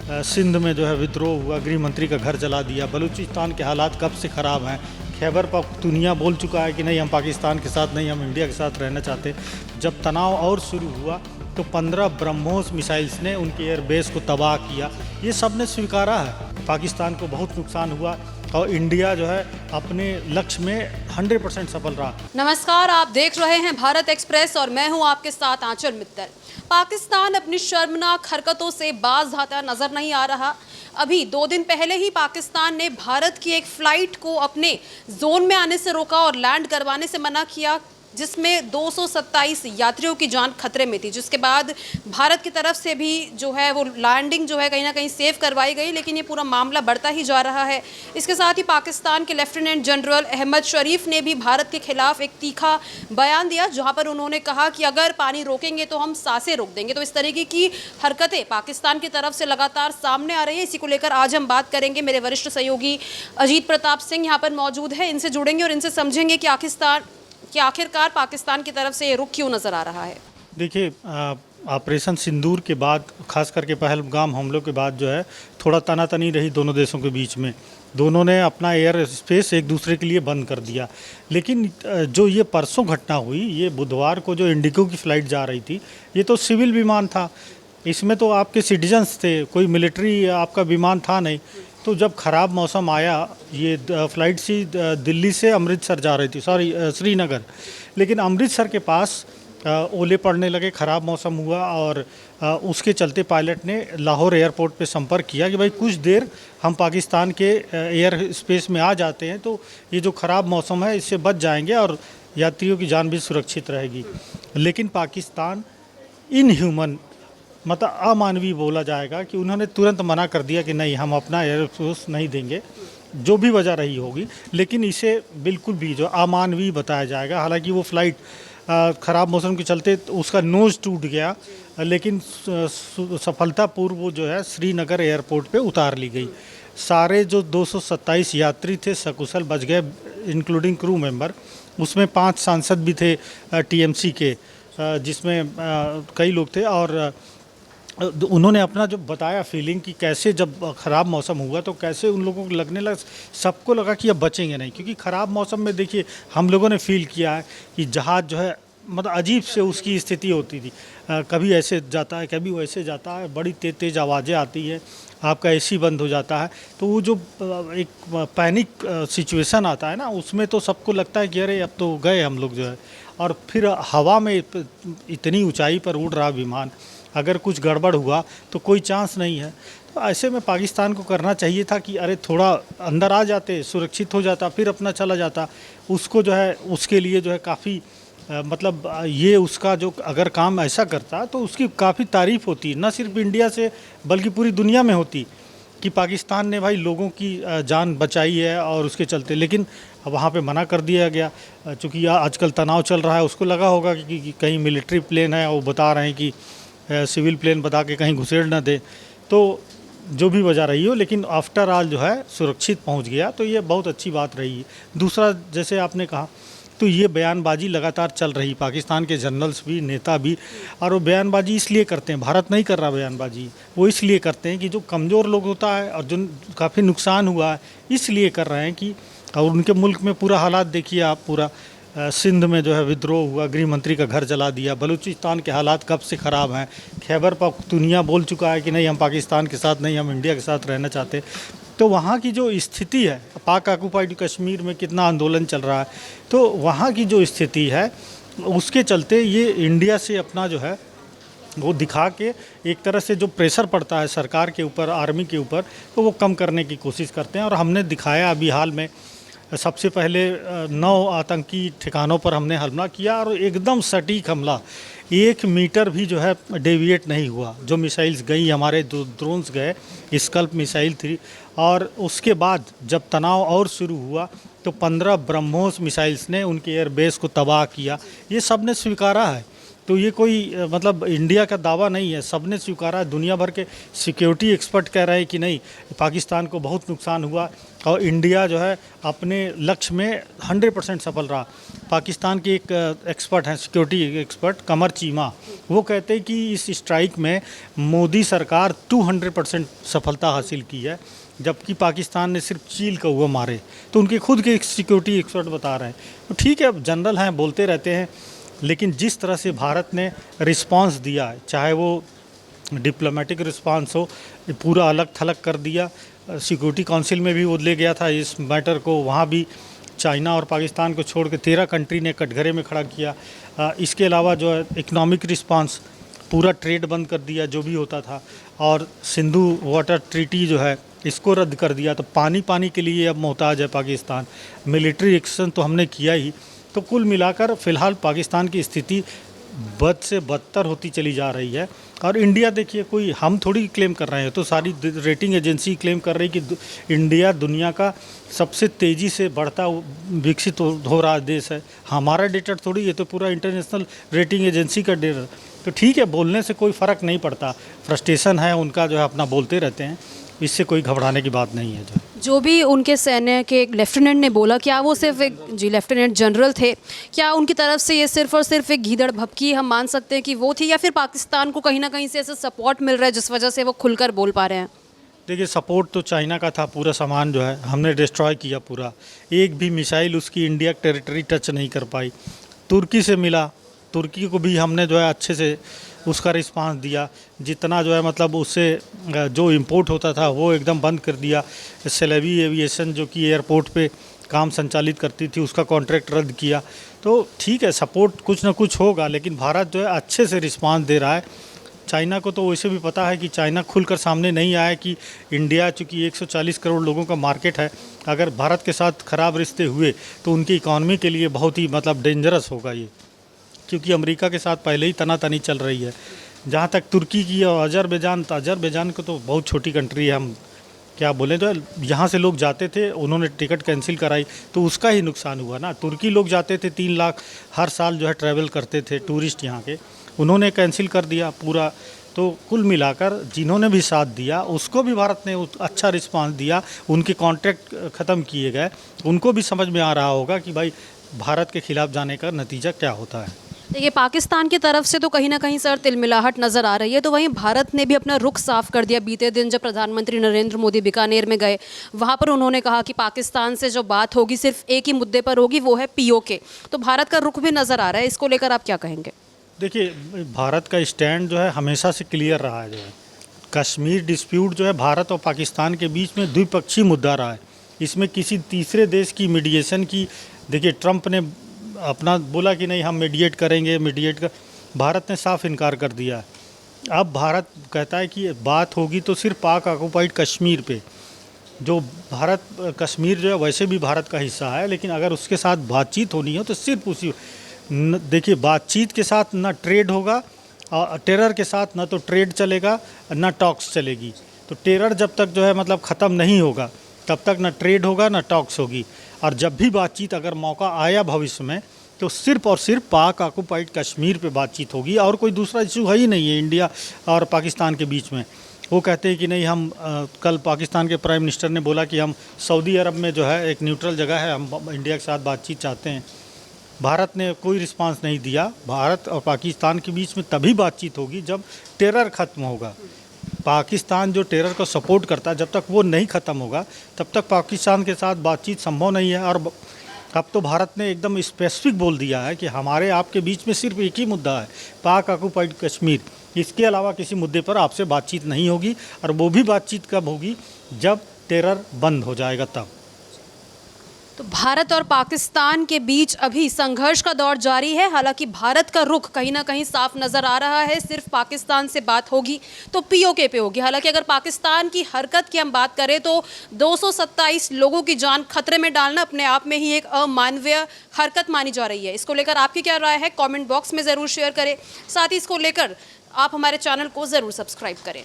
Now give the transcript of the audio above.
सिंध में जो है विद्रोह हुआ, गृह मंत्री का घर जला दिया। बलूचिस्तान के हालात कब से ख़राब हैं। खैबर पख्तूनिया बोल चुका है कि नहीं, हम पाकिस्तान के साथ नहीं, हम इंडिया के साथ रहना चाहते। जब तनाव और शुरू हुआ तो 15 ब्रह्मोस मिसाइल्स ने उनके एयरबेस को तबाह किया। ये सब ने स्वीकारा है। पाकिस्तान को बहुत नुकसान हुआ और इंडिया जो है अपने लक्ष्य में 100% सफल रहा। नमस्कार, आप देख रहे हैं भारत एक्सप्रेस और मैं हूं आपके साथ आंचल मित्तल। पाकिस्तान अपनी शर्मनाक हरकतों से बाज आता नजर नहीं आ रहा। अभी 2 दिन पहले ही पाकिस्तान ने भारत की एक फ्लाइट को अपने जोन में आने से रोका और लैंड करवाने से मना किया, जिसमें 227 यात्रियों की जान खतरे में थी। जिसके बाद भारत की तरफ से भी जो है वो लैंडिंग जो है कहीं ना कहीं सेफ करवाई गई, लेकिन ये पूरा मामला बढ़ता ही जा रहा है। इसके साथ ही पाकिस्तान के लेफ्टिनेंट जनरल अहमद शरीफ ने भी भारत के खिलाफ एक तीखा बयान दिया, जहां पर उन्होंने कहा कि अगर पानी रोकेंगे तो हम सांसें रोक देंगे। तो इस तरीके की हरकतें पाकिस्तान की तरफ से लगातार सामने आ रही है। इसी को लेकर आज हम बात करेंगे। मेरे वरिष्ठ सहयोगी अजीत प्रताप सिंह यहाँ पर मौजूद है, इनसे जुड़ेंगे और इनसे समझेंगे कि आखिरकार पाकिस्तान की तरफ से ये रुख क्यों नजर आ रहा है। देखिए, ऑपरेशन सिंदूर के बाद, खास करके पहलगाम हमलों के बाद जो है थोड़ा तनातनी रही दोनों देशों के बीच में। दोनों ने अपना एयर स्पेस एक दूसरे के लिए बंद कर दिया। लेकिन जो ये परसों घटना हुई, ये बुधवार को जो इंडिगो की फ़्लाइट जा रही थी, ये तो सिविल विमान था। इसमें तो आपके सिटीजन्स थे, कोई मिलिट्री आपका विमान था नहीं। तो जब ख़राब मौसम आया, ये फ़्लाइट सी दिल्ली से अमृतसर जा रही थी, श्रीनगर। लेकिन अमृतसर के पास ओले पड़ने लगे, ख़राब मौसम हुआ और उसके चलते पायलट ने लाहौर एयरपोर्ट पे संपर्क किया कि भाई कुछ देर हम पाकिस्तान के एयर स्पेस में आ जाते हैं, तो ये जो ख़राब मौसम है इससे बच जाएंगे और यात्रियों की जान भी सुरक्षित रहेगी। लेकिन पाकिस्तान इनह्यूमन, मतलब अमानवीय बोला जाएगा, कि उन्होंने तुरंत मना कर दिया कि नहीं, हम अपना एयरफोर्स नहीं देंगे, जो भी वजह रही होगी। लेकिन इसे बिल्कुल भी जो अमानवीय बताया जाएगा। हालांकि वो फ़्लाइट ख़राब मौसम के चलते उसका नोज़ टूट गया, लेकिन सफलतापूर्व वो जो है श्रीनगर एयरपोर्ट पे उतार ली गई। सारे जो 227 यात्री थे सकुशल बच गए, इंक्लूडिंग क्रू मेंबर। उसमें 5 सांसद भी थे टीएमसी के, जिसमें कई लोग थे। और उन्होंने अपना जो बताया फीलिंग कि कैसे जब ख़राब मौसम हुआ तो कैसे उन लोगों को लगने लगा, सबको लगा कि अब बचेंगे नहीं। क्योंकि ख़राब मौसम में देखिए हम लोगों ने फील किया है कि जहाज़ जो है मतलब अजीब से उसकी स्थिति होती थी। कभी ऐसे जाता है, कभी वैसे जाता है, बड़ी तेज़ तेज़ आवाज़ें आती है, आपका एसी बंद हो जाता है। तो वो जो एक पैनिक सिचुएशन आता है ना, उसमें तो सबको लगता है कि अरे अब तो गए हम लोग जो है। और फिर हवा में इतनी ऊंचाई पर उड़ रहा विमान, अगर कुछ गड़बड़ हुआ तो कोई चांस नहीं है। तो ऐसे में पाकिस्तान को करना चाहिए था कि अरे थोड़ा अंदर आ जाते, सुरक्षित हो जाता, फिर अपना चला जाता। उसको जो है उसके लिए जो है काफ़ी मतलब ये उसका जो अगर काम ऐसा करता तो उसकी काफ़ी तारीफ़ होती, न सिर्फ इंडिया से बल्कि पूरी दुनिया में होती, कि पाकिस्तान ने भाई लोगों की जान बचाई है और उसके चलते। लेकिन वहाँ पे मना कर दिया गया। चूँकि आजकल तनाव चल रहा है, उसको लगा होगा कि कहीं मिलिट्री प्लेन है, वो बता रहे हैं कि सिविल प्लेन बता के कहीं घुसेड़ ना दे। तो जो भी वजह रही हो, लेकिन आफ्टर ऑल जो है सुरक्षित पहुंच गया, तो ये बहुत अच्छी बात रही है। दूसरा, जैसे आपने कहा, तो ये बयानबाजी लगातार चल रही, पाकिस्तान के जनरल्स भी, नेता भी। और वो बयानबाजी इसलिए करते हैं, भारत नहीं कर रहा बयानबाजी, वो इसलिए करते हैं कि जो कमज़ोर लोग होता है और जो काफ़ी नुकसान हुआ है, इसलिए कर रहे हैं कि, और उनके मुल्क में पूरा हालात देखिए आप, पूरा सिंध में जो है विद्रोह हुआ, गृह मंत्री का घर जला दिया। बलूचिस्तान के हालात कब से ख़राब हैं। खैबर पख्तूनिया बोल चुका है कि नहीं, हम पाकिस्तान के साथ नहीं, हम इंडिया के साथ रहना चाहते। तो वहाँ की जो स्थिति है, पाक ऑक्युपाइड कश्मीर में कितना आंदोलन चल रहा है, तो वहाँ की जो स्थिति है उसके चलते ये इंडिया से अपना जो है वो दिखा के एक तरह से जो प्रेशर पड़ता है सरकार के ऊपर, आर्मी के ऊपर, तो वो कम करने की कोशिश करते हैं। और हमने दिखाया अभी हाल में, सबसे पहले 9 आतंकी ठिकानों पर हमने हमला किया और एकदम सटीक हमला, 1 मीटर भी जो है डेविएट नहीं हुआ। जो मिसाइल्स गई, हमारे ड्रोन्स गए, स्कल्प मिसाइल थी। और उसके बाद जब तनाव और शुरू हुआ तो 15 ब्रह्मोस मिसाइल्स ने उनके एयरबेस को तबाह किया। ये सब ने स्वीकारा है। तो ये कोई मतलब इंडिया का दावा नहीं है, सब ने स्वीकारा है। दुनिया भर के सिक्योरिटी एक्सपर्ट कह रहे हैं कि नहीं, पाकिस्तान को बहुत नुकसान हुआ, और इंडिया जो है अपने लक्ष्य में 100% सफल रहा। पाकिस्तान के एक एक्सपर्ट हैं, सिक्योरिटी एक्सपर्ट कमर चीमा, वो कहते हैं कि इस स्ट्राइक में मोदी सरकार 200% सफलता हासिल की है, जबकि पाकिस्तान ने सिर्फ चील कौवा मारे। तो उनके खुद के एक सिक्योरिटी एक्सपर्ट बता रहे हैं। तो ठीक है, जनरल हैं, बोलते रहते हैं, लेकिन जिस तरह से भारत ने रिस्पांस दिया है, चाहे वो डिप्लोमेटिक रिस्पांस हो, पूरा अलग थलग कर दिया। सिक्योरिटी काउंसिल में भी वो ले गया था इस मैटर को, वहाँ भी चाइना और पाकिस्तान को छोड़ के 13 कंट्री ने कटघरे में खड़ा किया। इसके अलावा जो है इकोनॉमिक रिस्पांस, पूरा ट्रेड बंद कर दिया जो भी होता था, और सिंधु वाटर ट्रीटी जो है इसको रद्द कर दिया। तो पानी के लिए अब मोहताज है पाकिस्तान। मिलिट्री एक्शन तो हमने किया ही। तो कुल मिलाकर फ़िलहाल पाकिस्तान की स्थिति बद से बदतर होती चली जा रही है। और इंडिया देखिए, कोई हम थोड़ी क्लेम कर रहे हैं, तो सारी रेटिंग एजेंसी क्लेम कर रही कि इंडिया दुनिया का सबसे तेज़ी से बढ़ता विकसित हो रहा देश है। हमारा डेटा थोड़ी, ये तो पूरा इंटरनेशनल रेटिंग एजेंसी का डेटा। तो ठीक है, बोलने से कोई फ़र्क नहीं पड़ता। फ्रस्ट्रेशन है उनका, जो है अपना बोलते रहते हैं, इससे कोई घबराने की बात नहीं है। जो भी उनके सैन्य के एक लेफ्टिनेंट ने बोला, क्या वो सिर्फ एक लेफ्टिनेंट जनरल थे? क्या उनकी तरफ से ये सिर्फ और सिर्फ एक गीदड़ भभकी हम मान सकते हैं कि वो थी, या फिर पाकिस्तान को कहीं ना कहीं से ऐसा सपोर्ट मिल रहा है जिस वजह से वो खुलकर बोल पा रहे हैं? देखिए, सपोर्ट तो चाइना का था। पूरा सामान जो है हमने डिस्ट्रॉय किया पूरा। एक भी मिसाइल उसकी इंडिया टेरिटरी टच नहीं कर पाई। तुर्की से मिला, तुर्की को भी हमने जो है अच्छे से उसका रिस्पांस दिया। जितना जो है मतलब उससे जो इंपोर्ट होता था वो एकदम बंद कर दिया। सेलेवी एविएशन जो कि एयरपोर्ट पे काम संचालित करती थी, उसका कॉन्ट्रैक्ट रद्द किया। तो ठीक है, सपोर्ट कुछ ना कुछ होगा, लेकिन भारत जो है अच्छे से रिस्पांस दे रहा है। चाइना को तो वैसे भी पता है कि चाइना खुलकर सामने नहीं आया कि इंडिया चूँकि 140 करोड़ लोगों का मार्केट है, अगर भारत के साथ ख़राब रिश्ते हुए तो उनकी इकॉनमी के लिए बहुत ही मतलब डेंजरस होगा ये, क्योंकि अमेरिका के साथ पहले ही तनातनी चल रही है। जहाँ तक तुर्की की और अजरबैजान को तो बहुत छोटी कंट्री है, हम क्या बोलें। तो यहाँ से लोग जाते थे, उन्होंने टिकट कैंसिल कराई तो उसका ही नुकसान हुआ ना। तुर्की लोग जाते थे, 3 लाख हर साल जो है ट्रैवल करते थे टूरिस्ट यहाँ के, उन्होंने कैंसिल कर दिया पूरा। तो कुल मिलाकर जिन्होंने भी साथ दिया उसको भी भारत ने अच्छा रिस्पांस दिया। उनके कॉन्ट्रैक्ट ख़त्म किए गए, उनको भी समझ में आ रहा होगा कि भाई भारत के खिलाफ जाने का नतीजा क्या होता है। देखिए, पाकिस्तान की तरफ से तो कहीं ना कहीं सर तिलमिलाहट नज़र आ रही है, तो वहीं भारत ने भी अपना रुख साफ कर दिया। बीते दिन जब प्रधानमंत्री नरेंद्र मोदी बीकानेर में गए, वहाँ पर उन्होंने कहा कि पाकिस्तान से जो बात होगी सिर्फ एक ही मुद्दे पर होगी, वो है पीओके। तो भारत का रुख भी नज़र आ रहा है, इसको लेकर आप क्या कहेंगे? देखिए, भारत का स्टैंड जो है हमेशा से क्लियर रहा है। जो है कश्मीर डिस्प्यूट जो है भारत और पाकिस्तान के बीच में द्विपक्षीय मुद्दा रहा है। इसमें किसी तीसरे देश की मीडिएशन की, देखिए ट्रंप ने अपना बोला कि नहीं हम मीडिएट करेंगे, भारत ने साफ इनकार कर दिया है। अब भारत कहता है कि बात होगी तो सिर्फ पाक ऑक्युपाइड कश्मीर पे। जो भारत कश्मीर जो है वैसे भी भारत का हिस्सा है, लेकिन अगर उसके साथ बातचीत होनी हो तो सिर्फ उसी। देखिए, बातचीत के साथ ना ट्रेड होगा, और टेरर के साथ ना तो ट्रेड चलेगा ना टॉक्स चलेगी। तो टेरर जब तक जो है मतलब ख़त्म नहीं होगा तब तक ना ट्रेड होगा ना टॉक्स होगी। और जब भी बातचीत अगर मौका आया भविष्य में तो सिर्फ और सिर्फ पाक ऑक्युपाइड कश्मीर पे बातचीत होगी, और कोई दूसरा इशू है ही नहीं है इंडिया और पाकिस्तान के बीच में। वो कहते हैं कि नहीं हम कल पाकिस्तान के प्राइम मिनिस्टर ने बोला कि हम सऊदी अरब में जो है एक न्यूट्रल जगह है, हम इंडिया के साथ बातचीत चाहते हैं। भारत ने कोई रिस्पांस नहीं दिया। भारत और पाकिस्तान के बीच में तभी बातचीत होगी जब टेरर ख़त्म होगा। पाकिस्तान जो टेरर को सपोर्ट करता है, जब तक वो नहीं ख़त्म होगा तब तक पाकिस्तान के साथ बातचीत संभव नहीं है। और अब तो भारत ने एकदम स्पेसिफिक बोल दिया है कि हमारे आपके बीच में सिर्फ एक ही मुद्दा है, पाक ऑक्युपाइड कश्मीर। इसके अलावा किसी मुद्दे पर आपसे बातचीत नहीं होगी, और वो भी बातचीत कब होगी जब टेरर बंद हो जाएगा तब। तो भारत और पाकिस्तान के बीच अभी संघर्ष का दौर जारी है। हालांकि भारत का रुख कहीं ना कहीं साफ नज़र आ रहा है, सिर्फ पाकिस्तान से बात होगी तो पीओके पे होगी। हालांकि अगर पाकिस्तान की हरकत की हम बात करें तो 227 लोगों की जान खतरे में डालना अपने आप में ही एक अमानवीय हरकत मानी जा रही है। इसको लेकर आपकी क्या राय है, कॉमेंट बॉक्स में ज़रूर शेयर करें। साथ ही इसको लेकर आप हमारे चैनल को ज़रूर सब्सक्राइब करें।